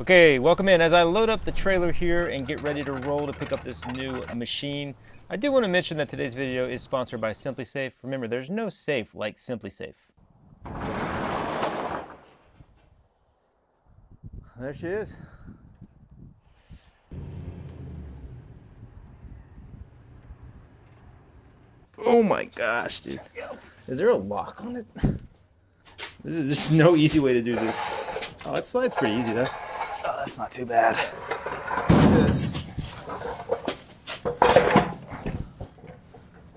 Okay, welcome in. As I load up the trailer here and get ready to roll to pick up this new machine, I do want to mention that today's video is sponsored by SimpliSafe. Remember, there's no safe like SimpliSafe. There she is. Oh my gosh, dude. Is there a lock on it? This is just no easy way to do this. Oh, it slides pretty easy though. Oh, that's not too bad. This.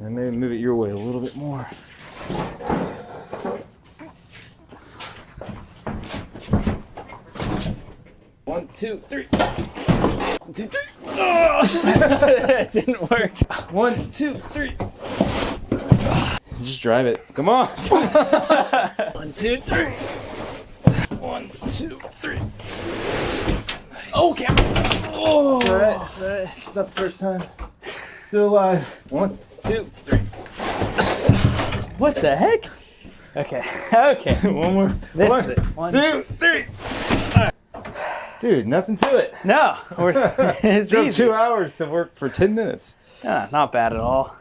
And maybe move it your way a little bit more. One, two, three. 1, 2, 3. Oh! That didn't work. 1, 2, 3. Just drive it. Come on. 1, 2, 3. 1, 2, 3. Oh, camera. Oh, it's alright. It's alright. It's not the first time. Still alive. 1, 2, 3. What the heck? Okay. Okay. One more. This is it. 1, 2, 3. Right. Dude, nothing to it. No, it's drove easy. 2 hours to work for 10 minutes. Not bad at all.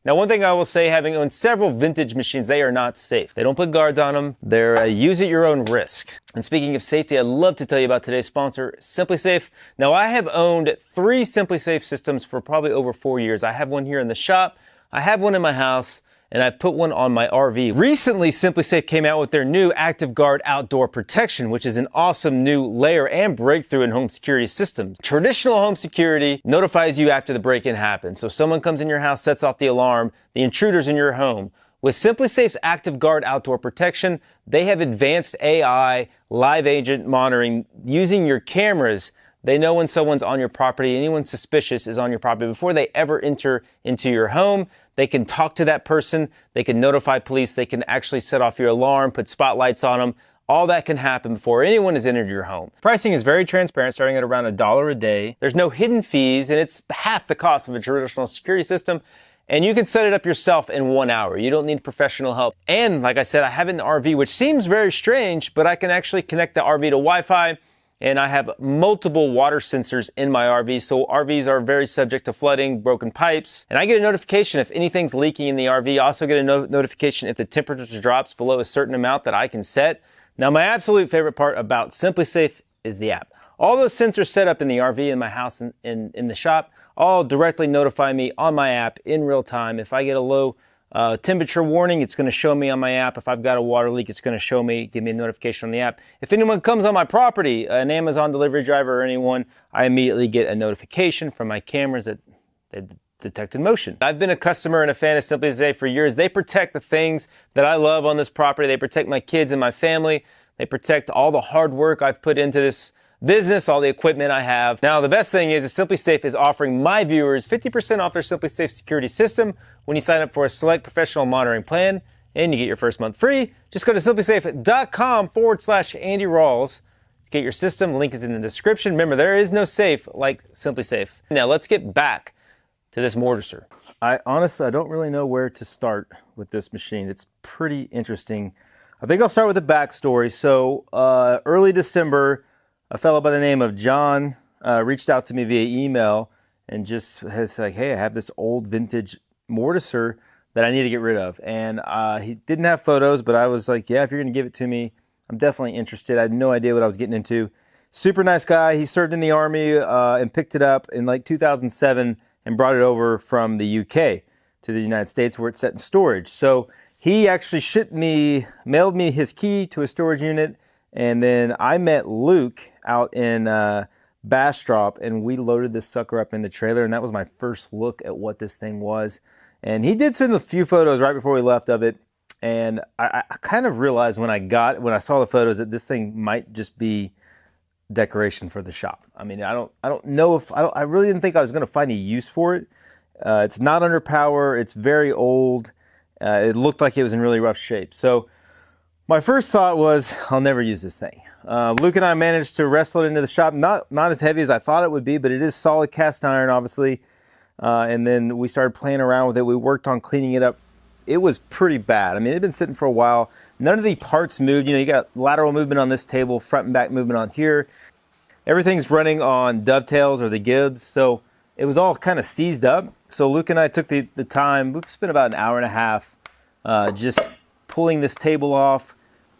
Now, one thing I will say, having owned several vintage machines, they are not safe. They don't put guards on them. They're use at your own risk. And speaking of safety, I'd love to tell you about today's sponsor, SimpliSafe. Now, I have owned 3 SimpliSafe systems for probably over 4 years. I have one here in the shop, I have one in my house, and I put one on my RV. Recently, SimpliSafe came out with their new Active Guard Outdoor Protection, which is an awesome new layer and breakthrough in home security systems. Traditional home security notifies you after the break-in happens. So someone comes in your house, sets off the alarm, the intruder's in your home. With SimpliSafe's Active Guard Outdoor Protection, they have advanced AI live agent monitoring using your cameras. They know when someone's on your property, anyone suspicious is on your property before they ever enter into your home. They can talk to that person, they can notify police, they can actually set off your alarm, put spotlights on them. All that can happen before anyone has entered your home. Pricing is very transparent, starting at around $1 a day. There's no hidden fees, and it's half the cost of a traditional security system. And you can set it up yourself in 1 hour. You don't need professional help. And like I said, I have it in the RV, which seems very strange, but I can actually connect the RV to Wi-Fi. And I have multiple water sensors in my RV, so RVs are very subject to flooding, broken pipes. And I get a notification if anything's leaking in the RV. I also get a notification if the temperature drops below a certain amount that I can set. Now, my absolute favorite part about SimpliSafe is the app. All those sensors set up in the RV, in my house, and in the shop, all directly notify me on my app in real time. If I get a low temperature warning, it's going to show me on my app. If I've got a water leak, it's going to show me, give me a notification on the app. If anyone comes on my property, an Amazon delivery driver or anyone, I immediately get a notification from my cameras that they detected motion. I've been a customer and a fan of SimpliSafe for years. They protect the things that I love on this property. They protect my kids and my family. They protect all the hard work I've put into this business, all the equipment I have. Now, the best thing is SimpliSafe is offering my viewers 50% off their SimpliSafe security system when you sign up for a select professional monitoring plan, and you get your first month free. Just go to simplisafe.com/Andy Rawls to get your system. The link is in the description. Remember, there is no safe like SimpliSafe. Now, let's get back to this mortiser. I don't really know where to start with this machine. It's pretty interesting. I think I'll start with the backstory. So, early December, a fellow by the name of John reached out to me via email and just has like, hey, I have this old vintage mortiser that I need to get rid of. And he didn't have photos, but I was like, yeah, if you're going to give it to me, I'm definitely interested. I had no idea what I was getting into. Super nice guy. He served in the Army and picked it up in like 2007 and brought it over from the UK to the United States where it's set in storage. So he actually mailed me his key to a storage unit. And then I met Luke out in Bastrop, and we loaded this sucker up in the trailer, and that was my first look at what this thing was. And he did send a few photos right before we left of it, and I kind of realized when I saw the photos that this thing might just be decoration for the shop. I mean, I don't know if I really didn't think I was going to find any use for it. It's not under power. It's very old. It looked like it was in really rough shape. So my first thought was, I'll never use this thing. Luke and I managed to wrestle it into the shop. Not as heavy as I thought it would be, but it is solid cast iron, obviously. And then we started playing around with it. We worked on cleaning it up. It was pretty bad. I mean, it had been sitting for a while. None of the parts moved. You know, you got lateral movement on this table, front and back movement on here. Everything's running on dovetails or the gibs. So it was all kind of seized up. So Luke and I took the time. We spent about an hour and a half just pulling this table off,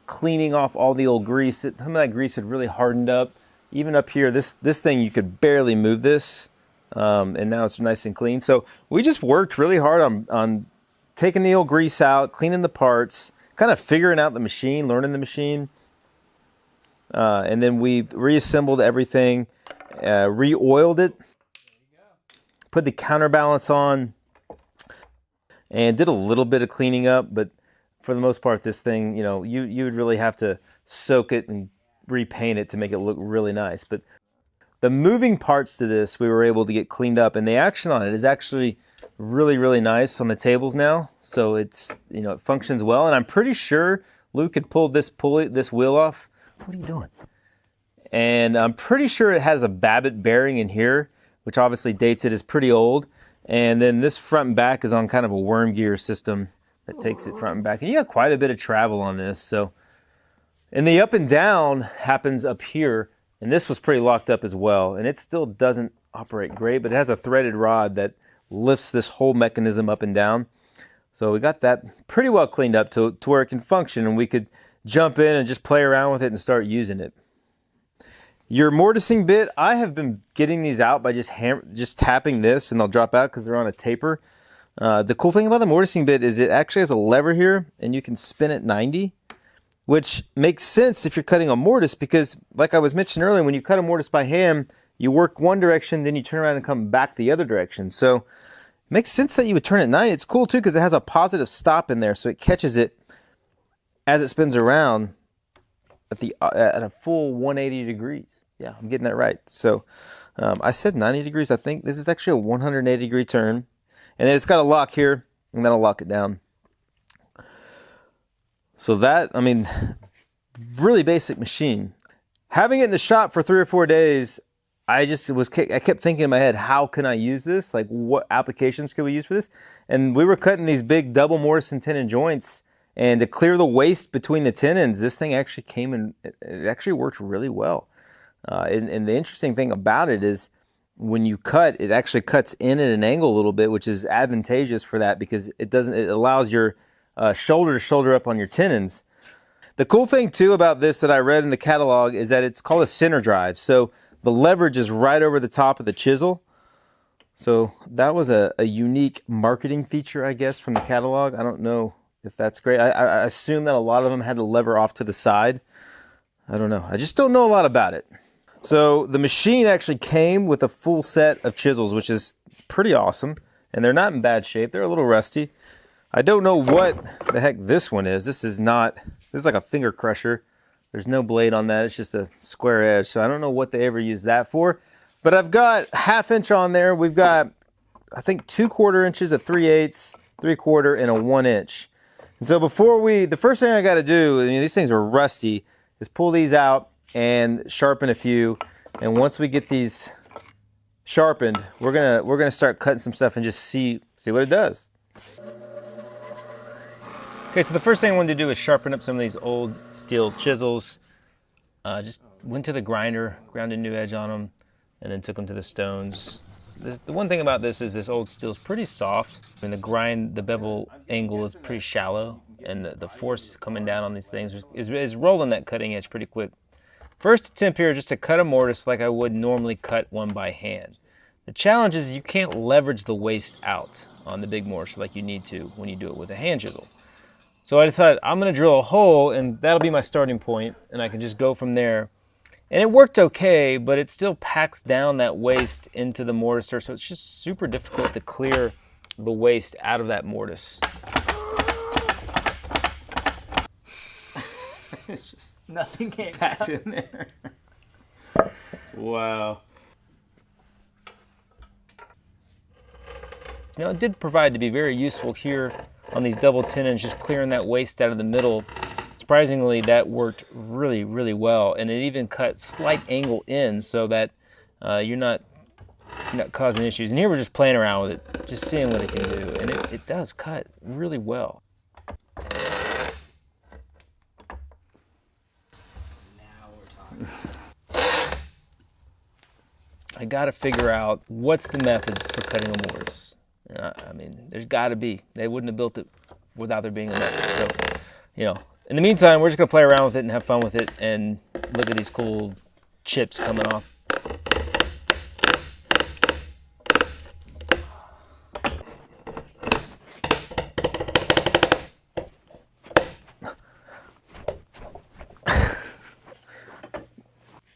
cleaning off all the old grease. Some of that grease had really hardened up. Even up here, this thing, you could barely move this. And now it's nice and clean. So we just worked really hard on taking the old grease out, cleaning the parts, kind of figuring out the machine, learning the machine. And then we reassembled everything, re-oiled it, put the counterbalance on, and did a little bit of cleaning up. But for the most part, this thing, you know, you would really have to soak it and repaint it to make it look really nice. But the moving parts to this, we were able to get cleaned up, and the action on it is actually really, really nice on the tables now. So it's, you know, it functions well, and I'm pretty sure Luke had pulled this wheel off. What are you doing? And I'm pretty sure it has a Babbitt bearing in here, which obviously dates it as pretty old. And then this front and back is on kind of a worm gear system that takes it front and back. And you got quite a bit of travel on this. So, and the up and down happens up here. And this was pretty locked up as well. And it still doesn't operate great, but it has a threaded rod that lifts this whole mechanism up and down. So we got that pretty well cleaned up to where it can function, and we could jump in and just play around with it and start using it. Your mortising bit, I have been getting these out by just tapping this, and they'll drop out because they're on a taper. The cool thing about the mortising bit is it actually has a lever here, and you can spin it 90. Which makes sense if you're cutting a mortise, because like I was mentioning earlier, when you cut a mortise by hand, you work one direction, then you turn around and come back the other direction. So it makes sense that you would turn it 90. It's cool too because it has a positive stop in there, so it catches it as it spins around at a full 180 degrees. Yeah, I'm getting that right. So I said 90 degrees. I think this is actually a 180 degree turn, and then it's got a lock here, and that'll lock it down. So that, I mean, really basic machine. Having it in the shop for 3 or 4 days, I kept thinking in my head, how can I use this? Like, what applications could we use for this? And we were cutting these big double mortise and tenon joints, and to clear the waste between the tenons, this thing actually came in, it actually worked really well. And the interesting thing about it is when you cut, it actually cuts in at an angle a little bit, which is advantageous for that because it allows your shoulder to shoulder up on your tenons. The cool thing too about this that I read in the catalog is that it's called a center drive. So the leverage is right over the top of the chisel. So that was a unique marketing feature, I guess, from the catalog. I don't know if that's great. I assume that a lot of them had to lever off to the side. I don't know. I just don't know a lot about it. So the machine actually came with a full set of chisels, which is pretty awesome. And they're not in bad shape. They're a little rusty. I don't know what the heck this one is. This is like a finger crusher. There's no blade on that. It's just a square edge. So I don't know what they ever use that for. But I've got 1/2 inch on there. We've got, I think, 2/4 inches, a 3/8, 3/4, and a 1 inch. And so the first thing I got to do, I mean, these things are rusty, is pull these out and sharpen a few. And once we get these sharpened, we're gonna start cutting some stuff and just see what it does. Okay, so the first thing I wanted to do is sharpen up some of these old steel chisels. Just went to the grinder, ground a new edge on them, and then took them to the stones. The one thing about this is this old steel is pretty soft. I mean, the bevel angle is pretty shallow, and the force coming down on these things is rolling that cutting edge pretty quick. First attempt here is just to cut a mortise like I would normally cut one by hand. The challenge is you can't leverage the waste out on the big mortise like you need to when you do it with a hand chisel. So I thought I'm going to drill a hole, and that'll be my starting point, and I can just go from there. And it worked okay, but it still packs down that waste into the mortiser, so it's just super difficult to clear the waste out of that mortise. It's just nothing came Packed in there. Wow. Now, it did provide to be very useful here on these double tenons, just clearing that waste out of the middle. Surprisingly, that worked really, really well, and it even cut slight angle in so that you're not causing issues. And here we're just playing around with it, just seeing what it can do, and it does cut really well. I got to figure out what's the method for cutting a mortise. I mean, there's got to be. They wouldn't have built it without there being a method. So, you know, in the meantime, we're just gonna play around with it and have fun with it and look at these cool chips coming off.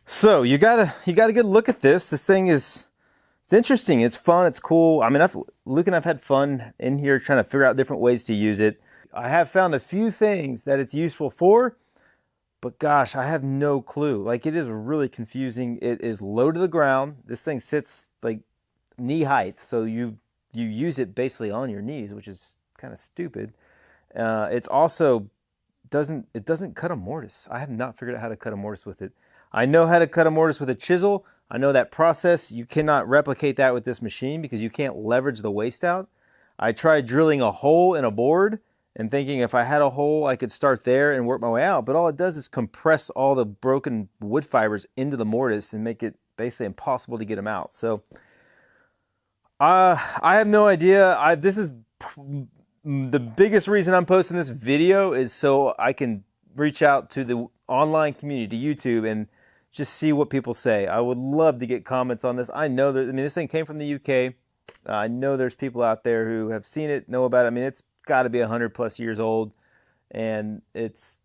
So you gotta get a look at this. This thing it's interesting. It's fun. It's cool. I mean, Luke and I've had fun in here trying to figure out different ways to use it. I have found a few things that it's useful for, but gosh, I have no clue. Like, it is really confusing. It is low to the ground. This thing sits like knee height, so you use it basically on your knees, which is kind of stupid. It's also doesn't cut a mortise. I have not figured out how to cut a mortise with it. I know how to cut a mortise with a chisel. I know that process. You cannot replicate that with this machine because you can't leverage the waste out. I tried drilling a hole in a board and thinking if I had a hole, I could start there and work my way out. But all it does is compress all the broken wood fibers into the mortise and make it basically impossible to get them out. So I have no idea. This is the biggest reason I'm posting this video is so I can reach out to the online community, to YouTube, and just see what people say. I would love to get comments on this. I know that, I mean, this thing came from the UK. I know there's people out there who have seen it, know about it. I mean, it's got to be 100+ years old, and it's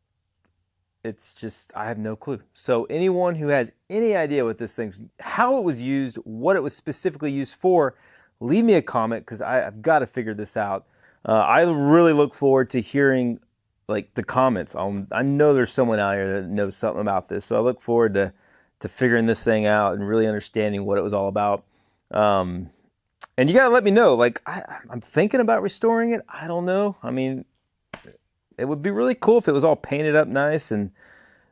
just, I have no clue. So anyone who has any idea what this thing's, how it was used, what it was specifically used for, leave me a comment because I've got to figure this out. I really look forward to hearing like the comments. I know there's someone out here that knows something about this, so I look forward to figuring this thing out and really understanding what it was all about. And you gotta let me know. Like, I'm thinking about restoring it. I don't know. I mean, it would be really cool if it was all painted up nice and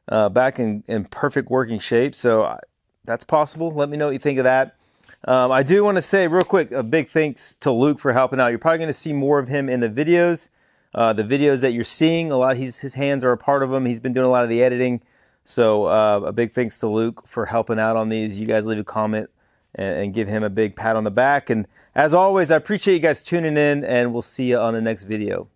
back in perfect working shape. So that's possible. Let me know what you think of that. I do want to say real quick, a big thanks to Luke for helping out. You're probably going to see more of him in the videos. The videos that you're seeing, a lot, his hands are a part of them. He's been doing a lot of the editing. So a big thanks to Luke for helping out on these. You guys leave a comment and give him a big pat on the back. And as always, I appreciate you guys tuning in, and we'll see you on the next video.